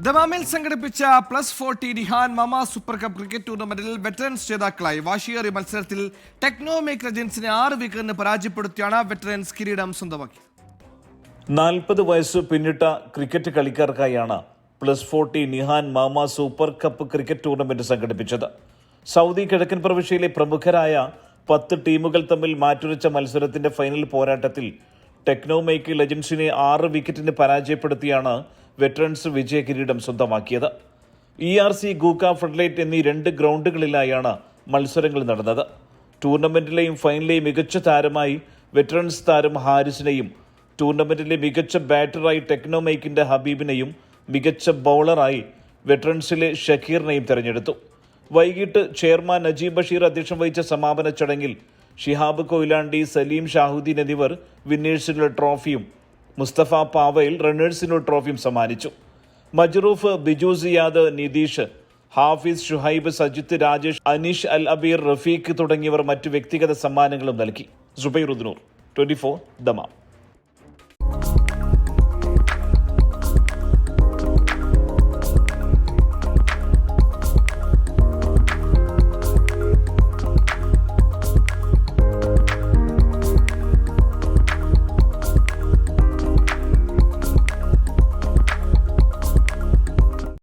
ദമാമിൽ സംഘടിപ്പിച്ച +40 നിഹാൻ മാമ super cup cricket ടൂർണമെന്റിൽ വെറ്ററൻസ് ജേതാക്കളായി. വാശിയേറിയ മത്സരത്തിൽ ടെക്നോമേക് ലെജൻസിനെ 6 വിക്കറ്റിന് പരാജയപ്പെടുത്തിയാണ് വെറ്ററൻസ് കിരീടം സ്വന്തമാക്കിയത്. 40 വയസ്സ് പിന്നിട്ട ക്രിക്കറ്റ് കളിക്കാർക്കായാണ് +40 നിഹാൻ മാമ സൂപ്പർ കപ്പ് ക്രിക്കറ്റ് ടൂർണമെന്റ് സംഘടിപ്പിച്ചത്. സൗദി കിഴക്കൻ പ്രവിശ്യയിലെ പ്രമുഖരായ 10 ടീമുകൾ തമ്മിൽ മാറ്റുരച്ച മത്സരത്തിന്റെ ഫൈനൽ പോരാട്ടത്തിൽ ടെക്നോമേക് ലെജൻസിനെ 6 വിക്കറ്റിന് പരാജയപ്പെടുത്തിയാണ് വെറ്ററൻസ് വിജയ കിരീടം സ്വന്തമാക്കിയത്. ERC, ഗൂക്ക, ഫ്ലഡ്ലൈറ്റ് എന്നീ 2 ഗ്രൗണ്ടുകളിലായാണ് മത്സരങ്ങൾ നടന്നത്. ടൂർണമെന്റിലെയും ഫൈനലിലെയും മികച്ച താരമായി വെറ്ററൻസ് താരം ഹാരിസിനെയും, ടൂർണമെന്റിലെ മികച്ച ബാറ്ററായി ടെക്നോമേക്കിന്റെ ഹബീബിനെയും, മികച്ച ബൗളറായി വെറ്ററൻസിലെ ഷക്കീറിനെയും തെരഞ്ഞെടുത്തു. വൈകിട്ട് ചെയർമാൻ നജീബ് ബഷീർ അധ്യക്ഷം വഹിച്ച സമാപന ചടങ്ങിൽ ഷിഹാബ് കൊയിലാണ്ടി, സലീം ഷാഹുദ്ദീൻ എന്നിവർ വിന്നേഴ്സിനുള്ള ട്രോഫിയും, മുസ്തഫ പാവയിൽ റണ്ണേഴ്സിനുള്ള ട്രോഫിയും സമ്മാനിച്ചു. മജ്റൂഫ്, ബിജു സിയാദ്, നിതീഷ്, ഹാഫിസ്, ഷുഹൈബ്, സജിത്ത്, രാജേഷ്, അനീഷ് അൽ അബീർ, റഫീഖ് തുടങ്ങിയവർ മറ്റു വ്യക്തിഗത സമ്മാനങ്ങളും നൽകി. സുബൈർ ഉദ്നൂർ, 24 ദമാം.